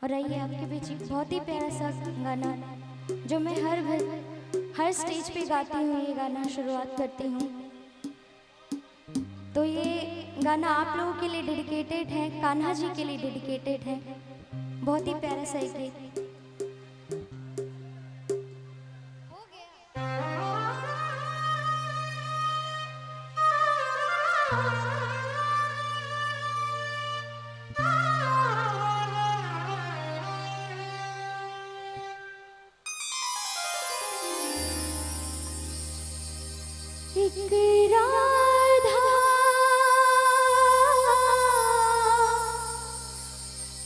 और आइए आपके बीच एक बहुत ही प्यारा सा गाना जो मैं हर स्टेज पे गाती हूँ, ये गाना शुरुआत करती हूँ। तो ये गाना आप लोगों के लिए डेडिकेटेड है, कान्हा जी के लिए डेडिकेटेड है। बहुत ही प्यारा सा एक गीत। एक राधा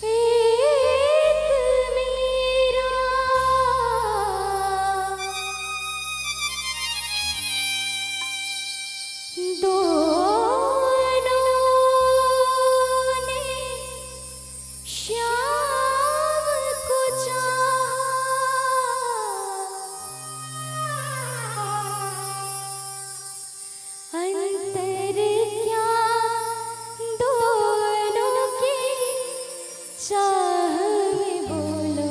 एक मीरा, दोनों ने श्याम को चाहा। अंतर क्या दोनों की चाह में बोलो,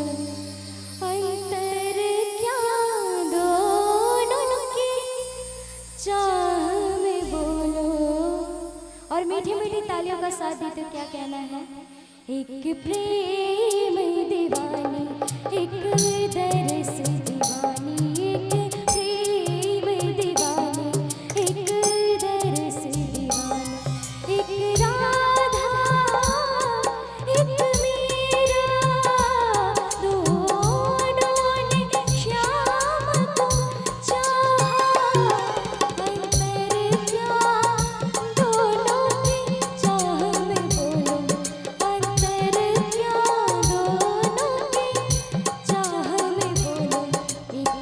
अंतर क्या दोनों की चाह में बोलो। और मीठी मीठी तालियों का साथ दी तो क्या कहना है। एक प्रेम दीवानी, एक दरस दीवानी, एक प्रेम दीवानी, एक दरस दीवानी, एक राधा एक मीरा, दोनों ने श्याम को चाहा। अंतर क्या दोनों की चाह में बोलो, अंतर क्या दोनों की चाह में बोलो। एक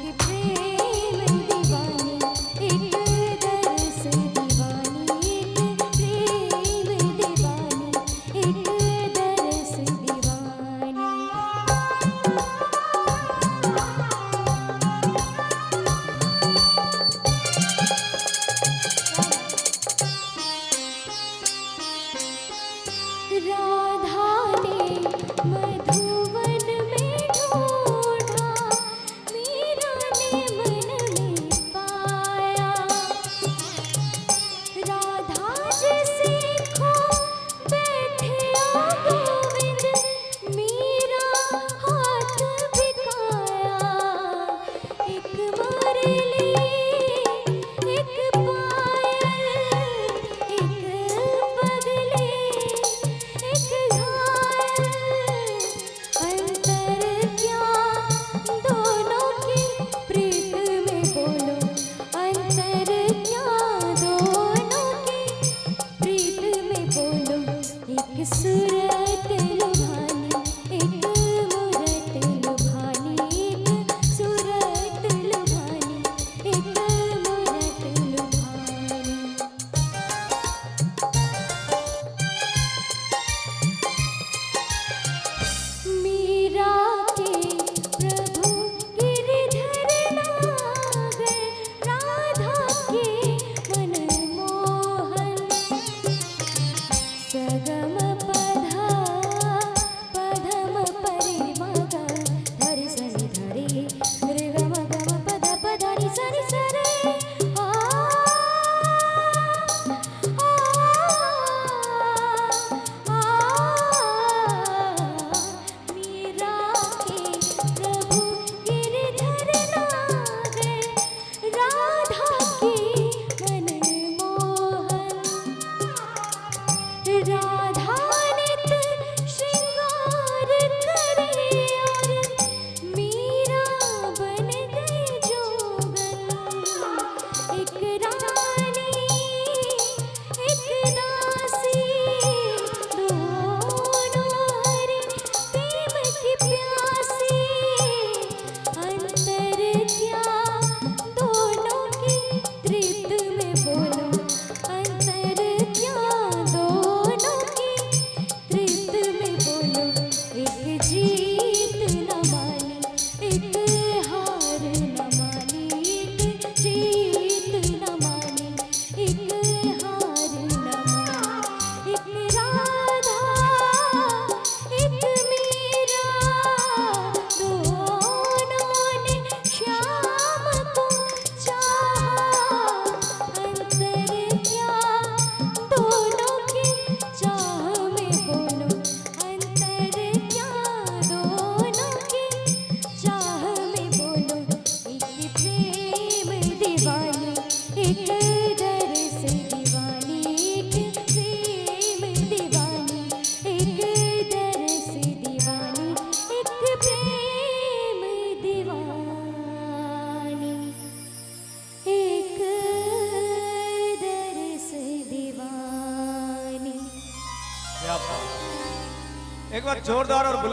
बार जोरदार और